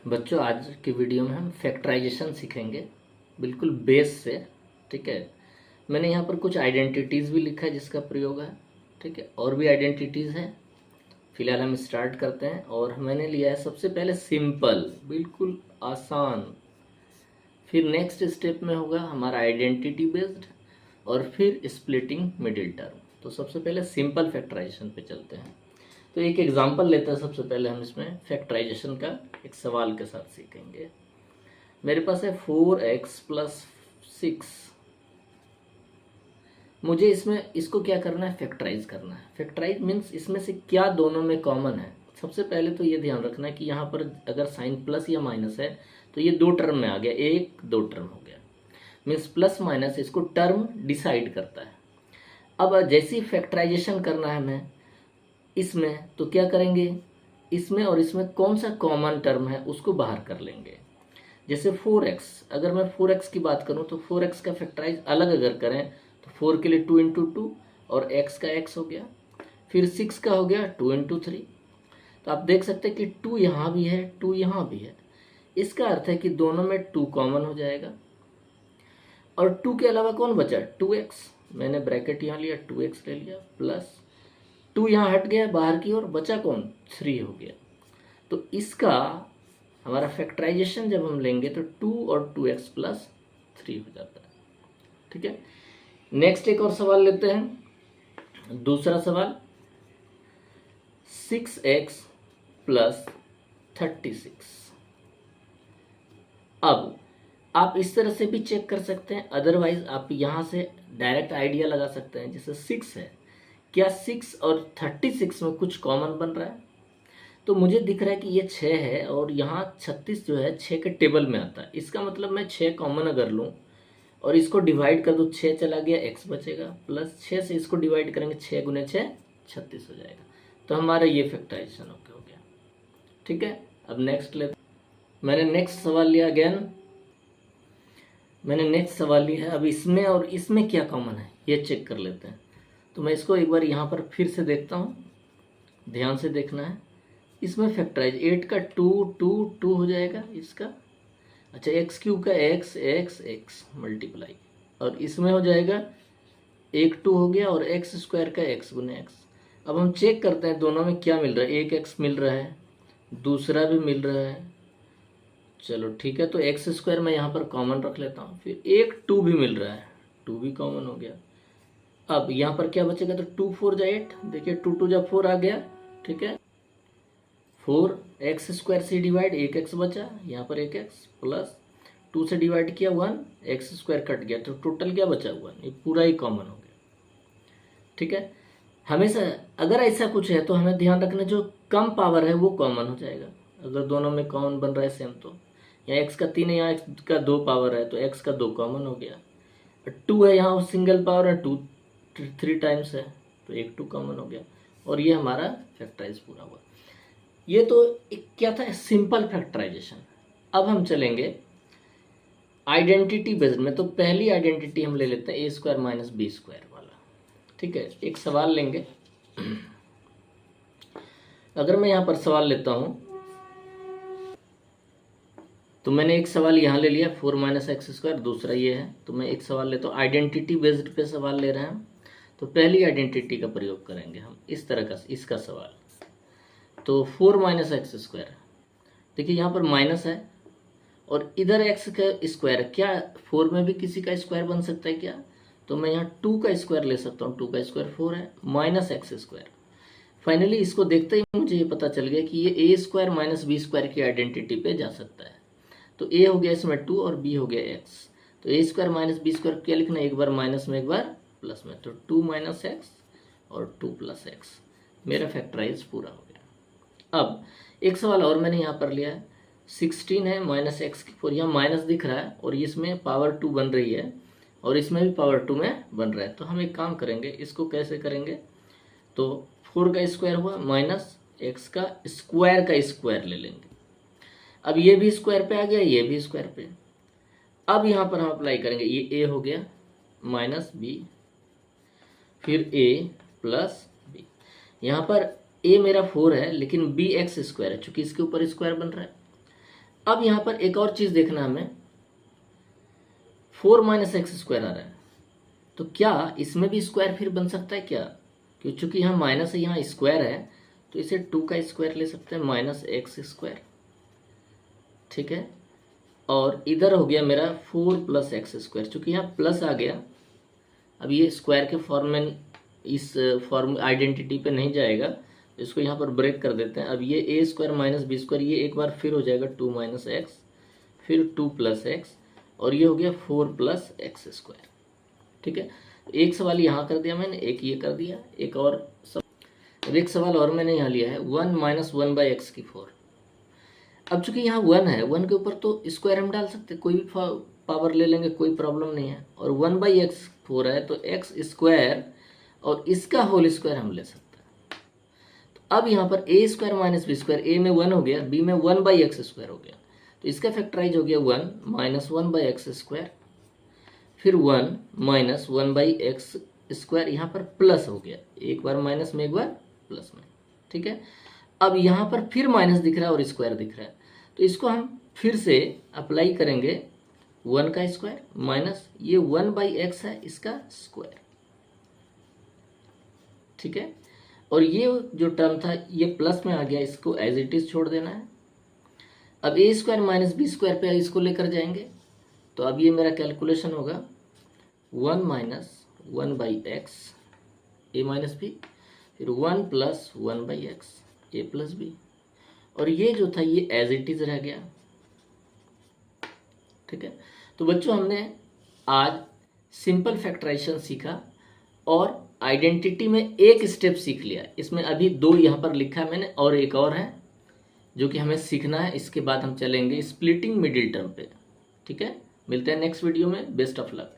बच्चों, आज की वीडियो में हम फैक्टराइजेशन सीखेंगे, बिल्कुल बेस से। ठीक है। मैंने यहाँ पर कुछ आइडेंटिटीज़ भी लिखा है जिसका प्रयोग है। ठीक है, और भी आइडेंटिटीज़ हैं। फिलहाल हम स्टार्ट करते हैं। और मैंने लिया है सबसे पहले सिंपल, बिल्कुल आसान। फिर नेक्स्ट स्टेप में होगा हमारा आइडेंटिटी बेस्ड, और फिर स्प्लिटिंग मिडिल टर्म। तो सबसे पहले सिंपल फैक्टराइजेशन पे चलते हैं। तो एक एग्जांपल लेते हैं। सबसे पहले हम इसमें फैक्टराइजेशन का एक सवाल के साथ सीखेंगे। मेरे पास है 4x प्लस 6। मुझे इसमें इसको क्या करना है, फैक्टराइज करना है। फैक्टराइज मीन्स इसमें से क्या दोनों में कॉमन है। सबसे पहले तो ये ध्यान रखना है कि यहाँ पर अगर साइन प्लस या माइनस है तो ये दो टर्म में आ गया, एक दो टर्म हो गया। मीन्स प्लस माइनस इसको टर्म डिसाइड करता है। अब जैसी फैक्टराइजेशन करना है हमें इसमें, तो क्या करेंगे, इसमें और इसमें कौन सा कॉमन टर्म है उसको बाहर कर लेंगे। जैसे 4x, अगर मैं 4x की बात करूं तो 4x का फैक्टराइज अलग अगर करें तो 4 के लिए 2 इंटू 2 और x का x हो गया। फिर 6 का हो गया 2 इंटू 3। तो आप देख सकते हैं कि 2 यहाँ भी है, 2 यहाँ भी है। इसका अर्थ है कि दोनों में 2 कॉमन हो जाएगा। और 2 के अलावा कौन बचा, 2x। मैंने ब्रैकेट यहाँ लिया, 2x ले लिया, प्लस 2 यहाँ हट गया बाहर की ओर, बचा कौन, 3 हो गया। तो इसका हमारा फैक्टराइजेशन जब हम लेंगे तो 2 और 2x प्लस 3 हो जाता है। ठीक है। नेक्स्ट एक और सवाल लेते हैं। दूसरा सवाल 6x प्लस 36। अब आप इस तरह से भी चेक कर सकते हैं, अदरवाइज आप यहाँ से डायरेक्ट आइडिया लगा सकते हैं। जैसे 6 है, क्या 6 और 36 में कुछ कॉमन बन रहा है। तो मुझे दिख रहा है कि ये 6 है और यहाँ 36 जो है 6 के टेबल में आता है। इसका मतलब मैं 6 कॉमन अगर लूँ और इसको डिवाइड कर दूँ, 6 चला गया, x बचेगा, प्लस 6 से इसको डिवाइड करेंगे, 6 गुने 6 36 हो जाएगा। तो हमारा ये फैक्टराइजेशन ओके हो गया। ठीक है। अब नेक्स्ट लेते, मैंने नेक्स्ट सवाल लिया अगेन, मैंने नेक्स्ट सवाल लिया है। अब इसमें और इसमें क्या कॉमन है ये चेक कर लेते हैं। तो मैं इसको एक बार यहाँ पर फिर से देखता हूँ, ध्यान से देखना है। इसमें फैक्टराइज 8 का 2 2 2 हो जाएगा इसका। अच्छा, एक्स क्यूब का एक्स एक्स एक्स मल्टीप्लाई, और इसमें हो जाएगा 1 2 हो गया, और एक्स स्क्वायर का एक्स गुने एक्स। अब हम चेक करते हैं दोनों में क्या मिल रहा है। एक एक्स मिल रहा है, दूसरा भी मिल रहा है। चलो ठीक है, तो एक्स स्क्वायर मैं यहाँ पर कॉमन रख लेता हूँ। फिर एक 2 भी मिल रहा है, 2 भी कॉमन हो गया। अब यहाँ पर क्या बचेगा, तो 2 4 जा 8, देखिए 2 2 जा 4 आ गया। ठीक है, 4 एक्स स्क्वायर से डिवाइड, एक एक्स बचा, यहाँ पर एक एक्स, प्लस 2 से डिवाइड किया 1, एक्स स्क्वायर कट गया, तो टोटल क्या बचा, 1। ये पूरा ही कॉमन हो गया। ठीक है। हमेशा अगर ऐसा कुछ है तो हमें ध्यान रखना, जो कम पावर है वो कॉमन हो जाएगा। अगर दोनों में कॉमन बन रहा है सेम, तो यहाँ एक्स का 3 है, यहाँ एक्स का 2 पावर है, तो एक्स का 2 कॉमन हो गया। 2 है, यहाँ सिंगल पावर है, 2 3 टाइम्स है, तो एक 2 कॉमन हो गया। और ये हमारा फैक्टराइज पूरा हुआ। ये तो एक क्या था, सिंपल फैक्टराइजेशन। अब हम चलेंगे आइडेंटिटी बेस्ड में। तो पहली आइडेंटिटी हम ले लेते हैं ए स्क्वायर माइनस बी स्क्वायर वाला। ठीक है, एक सवाल लेंगे। अगर मैं यहाँ पर सवाल लेता हूँ, तो मैंने एक सवाल यहाँ ले लिया 4 माइनस एक्स स्क्वायर, दूसरा ये है। तो मैं एक सवाल लेता हूँ, आइडेंटिटी बेस्ड पे सवाल ले रहे हैं। तो पहली आइडेंटिटी का प्रयोग करेंगे हम, इस तरह का इसका सवाल। तो 4 माइनस एक्स स्क्वायर, देखिए यहाँ पर माइनस है और इधर एक्स का स्क्वायर। क्या 4 में भी किसी का स्क्वायर बन सकता है क्या? तो मैं यहाँ 2 का स्क्वायर ले सकता हूँ, 2 का स्क्वायर 4 है, माइनस एक्स स्क्वायर। फाइनली इसको देखते ही मुझे ये पता चल गया कि ये ए स्क्वायर माइनस बी स्क्वायर की आइडेंटिटी पे जा सकता है। तो ए हो गया इसमें 2 और बी हो गया एक्स। तो ए स्क्वायर माइनस बी स्क्वायर क्या लिखना है, एक बार माइनस में एक बार प्लस में, तो 2 माइनस एक्स और 2 प्लस एक्स। मेरा फैक्टराइज पूरा हो गया। अब एक सवाल और मैंने यहाँ पर लिया है, 16 है माइनस एक्स की 4, यहाँ माइनस दिख रहा है और इसमें पावर 2 बन रही है और इसमें भी पावर 2 में बन रहा है। तो हम एक काम करेंगे, इसको कैसे करेंगे, तो 4 का स्क्वायर हुआ माइनस एक्स का स्क्वायर ले लेंगे। अब ये भी स्क्वायर पे आ गया, ये भी स्क्वायर पे। अब यहाँ पर हम अप्लाई करेंगे, ये ए हो गया माइनस बी, फिर ए प्लस बी। यहाँ पर ए मेरा 4 है लेकिन बी एक्स स्क्वायर है, चूंकि इसके ऊपर स्क्वायर बन रहा है। अब यहाँ पर एक और चीज़ देखना हमें, 4 माइनस एक्स स्क्वायर आ रहा है, तो क्या इसमें भी स्क्वायर फिर बन सकता है क्या? क्योंकि चूंकि यहाँ माइनस है, यहाँ स्क्वायर है, तो इसे 2 का स्क्वायर ले सकते हैं, माइनस एक्स स्क्वायर, ठीक है। और इधर हो गया मेरा 4 प्लस एक्स स्क्वायर, चूँकि यहाँ प्लस आ गया, अब ये स्क्वायर के फॉर्म में, इस फॉर्म आइडेंटिटी पे नहीं जाएगा, तो इसको यहाँ पर ब्रेक कर देते हैं। अब ये ए स्क्वायर माइनस बी स्क्वायर, ये एक बार फिर हो जाएगा 2 माइनस एक्स, फिर 2 प्लस एक्स, और ये हो गया 4 प्लस एक्स स्क्वायर, ठीक है। एक सवाल यहाँ कर दिया मैंने, एक ये कर दिया, एक और अब एक सवाल और मैंने यहाँ लिया है, 1 माइनस 1 बाई एक्स की 4। अब चूंकि यहाँ 1 है, 1 के ऊपर तो स्क्वायर हम डाल सकते, कोई भी पावर ले लेंगे, कोई प्रॉब्लम नहीं है। और 1 बाई एक्स 4 है, तो एक्स स्क्वायर और इसका होल स्क्वायर हम ले सकते हैं। तो अब यहाँ पर ए स्क्वायर माइनस बी स्क्वायर, ए में 1 हो गया, बी में 1 बाई एक्स स्क्वायर हो गया, तो इसका फैक्टराइज हो गया 1 माइनस 1 बाई एक्स स्क्वायर, फिर 1 माइनस 1 बाई एक्स स्क्वायर, यहाँ पर प्लस हो गया, एक बार माइनस में एक बार प्लस में, ठीक है। अब यहाँ पर फिर माइनस दिख रहा है और स्क्वायर दिख रहा है, तो इसको हम फिर से अप्लाई करेंगे, 1 का स्क्वायर माइनस ये 1 बाई एक्स है, इसका स्क्वायर, ठीक है। और ये जो टर्म था ये प्लस में आ गया, इसको एज इट इज छोड़ देना है। अब ए स्क्वायर माइनस बी स्क्वायर पे इसको लेकर जाएंगे, तो अब ये मेरा कैलकुलेशन होगा 1 minus 1 by x a minus b, फिर 1 plus 1 by x a plus b, और ये जो था ये एज इट इज रह गया, ठीक है। तो बच्चों हमने आज सिंपल फैक्टराइजेशन सीखा और आइडेंटिटी में एक स्टेप सीख लिया। इसमें अभी 2 यहाँ पर लिखा है मैंने, और एक और है जो कि हमें सीखना है। इसके बाद हम चलेंगे स्प्लिटिंग मिडिल टर्म पे, ठीक है। मिलते हैं नेक्स्ट वीडियो में, बेस्ट ऑफ लक।